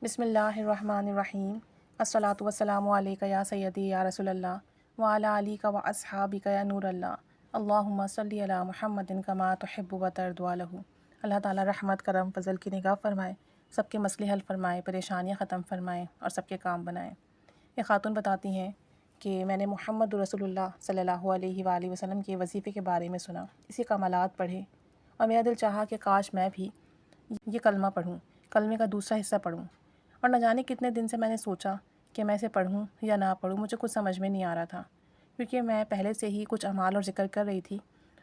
بسم اللہ الرحمن الرحیم الصلاۃ والسلام علیکہ یا سیدی یا رسول اللہ وعلی علیکہ و اصحابکہ یا نور اللہ اللہم صلی علی محمد کما تحب و ترضی لہ۔ اللہ تعالیٰ رحمت کرم فضل کی نگاہ فرمائے، سب کے مسئلے حل فرمائے، پریشانیاں ختم فرمائے اور سب کے کام بنائے۔ یہ خاتون بتاتی ہیں کہ میں نے محمد رسول اللہ صلی اللہ علیہ وآلہ وسلم کے وظیفے کے بارے میں سنا، اس کے کمالات پڑھے اور میرا دل چاہا کہ کاش میں بھی یہ کلمہ پڑھوں، کلمے کا دوسرا حصہ پڑھوں، اور نہ جانے کتنے دن سے میں نے سوچا کہ میں اسے پڑھوں یا نہ پڑھوں، مجھے کچھ سمجھ میں نہیں آ رہا تھا، کیونکہ میں پہلے سے ہی کچھ اعمال اور ذکر کر رہی تھی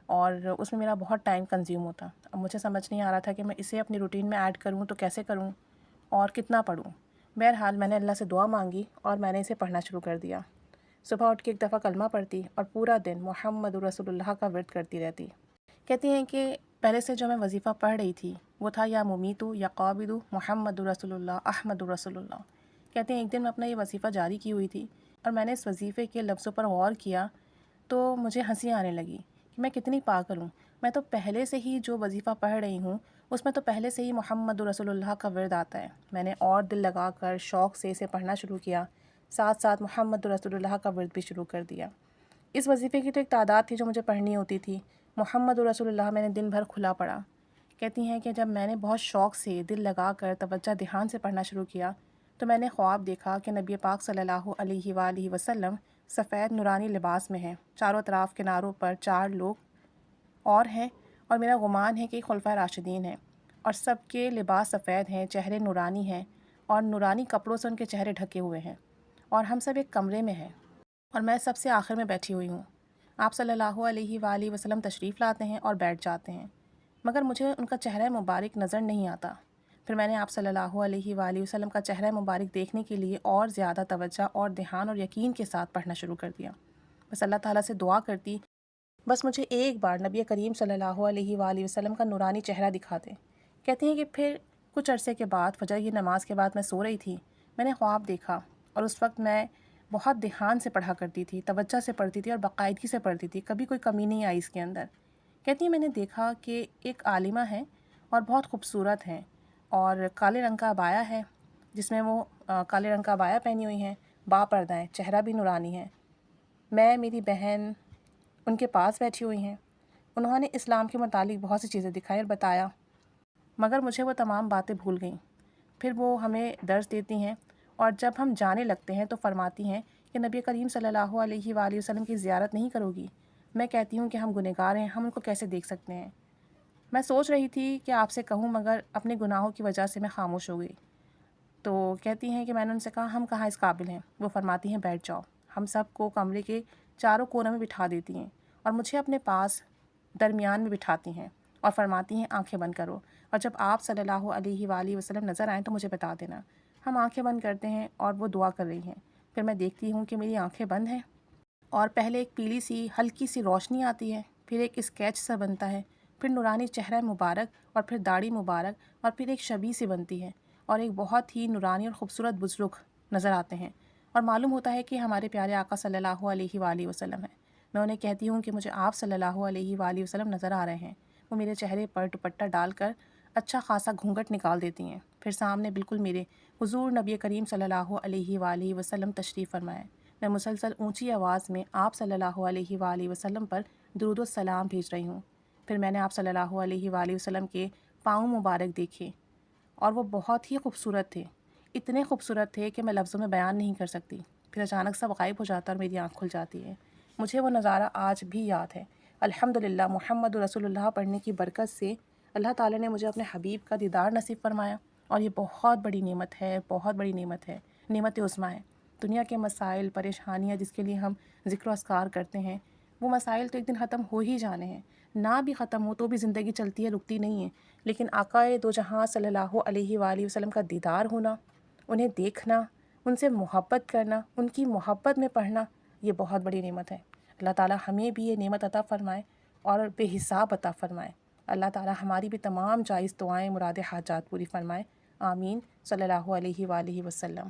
اور اس میں میرا بہت ٹائم کنزیوم ہوتا۔ اب مجھے سمجھ نہیں آ رہا تھا کہ میں اسے اپنی روٹین میں ایڈ کروں تو کیسے کروں اور کتنا پڑھوں۔ بہرحال میں نے اللہ سے دعا مانگی اور میں نے اسے پڑھنا شروع کر دیا۔ صبح اٹھ کے ایک دفعہ کلمہ پڑھتی اور پورا دن محمد رسول اللہ کا ورد کرتی رہتی۔ کہتی ہیں کہ پہلے سے جو میں وظیفہ پڑھ رہی تھی وہ تھا یا ممیتو یا قابضو محمد رسول اللہ احمد رسول اللہ۔ کہتے ہیں ایک دن میں اپنا یہ وظیفہ جاری کی ہوئی تھی اور میں نے اس وظیفے کے لفظوں پر غور کیا تو مجھے ہنسی آنے لگی کہ میں کتنی پاگل ہوں۔ میں تو پہلے سے ہی جو وظیفہ پڑھ رہی ہوں اس میں تو پہلے سے ہی محمد رسول اللہ کا ورد آتا ہے۔ میں نے اور دل لگا کر شوق سے اسے پڑھنا شروع کیا، ساتھ ساتھ محمد رسول اللہ کا ورد بھی شروع کر دیا۔ اس وظیفے کی تو ایک تعداد تھی جو مجھے پڑھنی ہوتی تھی، محمد رسول اللہ میں نے دن بھر کھلا پڑھا۔ کہتی ہیں کہ جب میں نے بہت شوق سے دل لگا کر توجہ دھیان سے پڑھنا شروع کیا تو میں نے خواب دیکھا کہ نبی پاک صلی اللہ علیہ وآلہ وسلم سفید نورانی لباس میں ہیں، چاروں طرف کناروں پر 4 لوگ اور ہیں، اور میرا گمان ہے کہ خلفائے راشدین ہیں، اور سب کے لباس سفید ہیں، چہرے نورانی ہیں اور نورانی کپڑوں سے ان کے چہرے ڈھکے ہوئے ہیں، اور ہم سب ایک کمرے میں ہیں اور میں سب سے آخر میں بیٹھی ہوئی ہوں۔ آپ صلی اللہ علیہ وآلہ وسلم تشریف لاتے ہیں اور بیٹھ جاتے ہیں، مگر مجھے ان کا چہرہ مبارک نظر نہیں آتا۔ پھر میں نے آپ صلی اللہ علیہ وآلہ وسلم کا چہرہ مبارک دیکھنے کے لیے اور زیادہ توجہ اور دھیان اور یقین کے ساتھ پڑھنا شروع کر دیا۔ بس اللہ تعالیٰ سے دعا کرتی بس مجھے ایک بار نبی کریم صلی اللہ علیہ وآلہ وسلم کا نورانی چہرہ دکھا دیں۔ کہتی ہیں کہ پھر کچھ عرصے کے بعد فجر کی نماز کے بعد میں سو رہی تھی، میں نے خواب دیکھا اور اس وقت میں بہت دھیان سے پڑھا کرتی تھی، توجہ سے پڑھتی تھی اور باقاعدگی سے پڑھتی تھی، کبھی کوئی کمی نہیں آئی اس کے اندر۔ کہتی ہیں میں نے دیکھا کہ ایک عالمہ ہے اور بہت خوبصورت ہیں اور کالے رنگ کا عبایا ہے، جس میں وہ کالے رنگ کا عبایا پہنی ہوئی ہیں، با پردہ ہیں، چہرہ بھی نورانی ہے۔ میں میری بہن ان کے پاس بیٹھی ہوئی ہیں، انہوں نے اسلام کے متعلق بہت سی چیزیں دکھائی اور بتایا، مگر مجھے وہ تمام باتیں بھول گئیں۔ پھر وہ ہمیں درس دیتی ہیں اور جب ہم جانے لگتے ہیں تو فرماتی ہیں کہ نبی کریم صلی اللہ علیہ وآلہ وسلم کی زیارت نہیں کرو گی؟ میں کہتی ہوں کہ ہم گنہگار ہیں، ہم ان کو کیسے دیکھ سکتے ہیں؟ میں سوچ رہی تھی کہ آپ سے کہوں مگر اپنے گناہوں کی وجہ سے میں خاموش ہو گئی۔ تو کہتی ہیں کہ میں نے ان سے کہا ہم کہاں اس قابل ہیں؟ وہ فرماتی ہیں بیٹھ جاؤ۔ ہم سب کو کمرے کے چاروں کونوں میں بٹھا دیتی ہیں اور مجھے اپنے پاس درمیان میں بٹھاتی ہیں اور فرماتی ہیں آنکھیں بند کرو، اور جب آپ صلی اللہ علیہ وآلہ وسلم نظر آئیں تو مجھے بتا دینا۔ ہم آنکھیں بند کرتے ہیں اور وہ دعا کر رہی ہیں۔ پھر میں دیکھتی ہوں کہ میری آنکھیں بند ہیں اور پہلے ایک پیلی سی ہلکی سی روشنی آتی ہے، پھر ایک اسکیچ سا بنتا ہے، پھر نورانی چہرہ مبارک اور پھر داڑھی مبارک اور پھر ایک شبیہ سی بنتی ہے اور ایک بہت ہی نورانی اور خوبصورت بزرگ نظر آتے ہیں، اور معلوم ہوتا ہے کہ ہمارے پیارے آقا صلی اللہ علیہ وآلہ وسلم ہیں۔ میں انہیں کہتی ہوں کہ مجھے آپ صلی اللہ علیہ وآلہ وسلم نظر آ رہے ہیں۔ وہ میرے چہرے پر دوپٹہ ڈال کر اچھا خاصا گھونگھٹ نکال دیتی ہیں، پھر سامنے بالکل میرے حضور نبی کریم صلی اللہ علیہ وآلہ وسلم تشریف فرمائے۔ میں مسلسل اونچی آواز میں آپ صلی اللہ علیہ وآلہ وسلم پر درود و سلام بھیج رہی ہوں۔ پھر میں نے آپ صلی اللہ علیہ وآلہ وسلم کے پاؤں مبارک دیکھے اور وہ بہت ہی خوبصورت تھے، اتنے خوبصورت تھے کہ میں لفظوں میں بیان نہیں کر سکتی۔ پھر اچانک سب غائب ہو جاتا اور میری آنکھ کھل جاتی ہے۔ مجھے وہ نظارہ آج بھی یاد ہے۔ الحمدللہ محمد رسول اللہ پڑھنے کی برکت سے اللہ تعالیٰ نے مجھے اپنے حبیب کا دیدار نصیب فرمایا، اور یہ بہت بڑی نعمت ہے، بہت بڑی نعمت ہے، نعمت عظمیٰ ہے۔ دنیا کے مسائل پریشانیاں جس کے لیے ہم ذکر و اذکار کرتے ہیں، وہ مسائل تو ایک دن ختم ہو ہی جانے ہیں، نہ بھی ختم ہو تو بھی زندگی چلتی ہے، رکتی نہیں ہے، لیکن آقا دو جہاں صلی اللہ علیہ وآلہ وسلم کا دیدار ہونا، انہیں دیکھنا، ان سے محبت کرنا، ان کی محبت میں پڑھنا، یہ بہت بڑی نعمت ہے۔ اللہ تعالیٰ ہمیں بھی یہ نعمت عطا فرمائے اور بے حساب عطا فرمائے۔ اللہ تعالیٰ ہماری بھی تمام جائز دعائیں، مراد حاجات پوری فرمائے۔ آمین۔ صلی اللہ علیہ وآلہ وسلم۔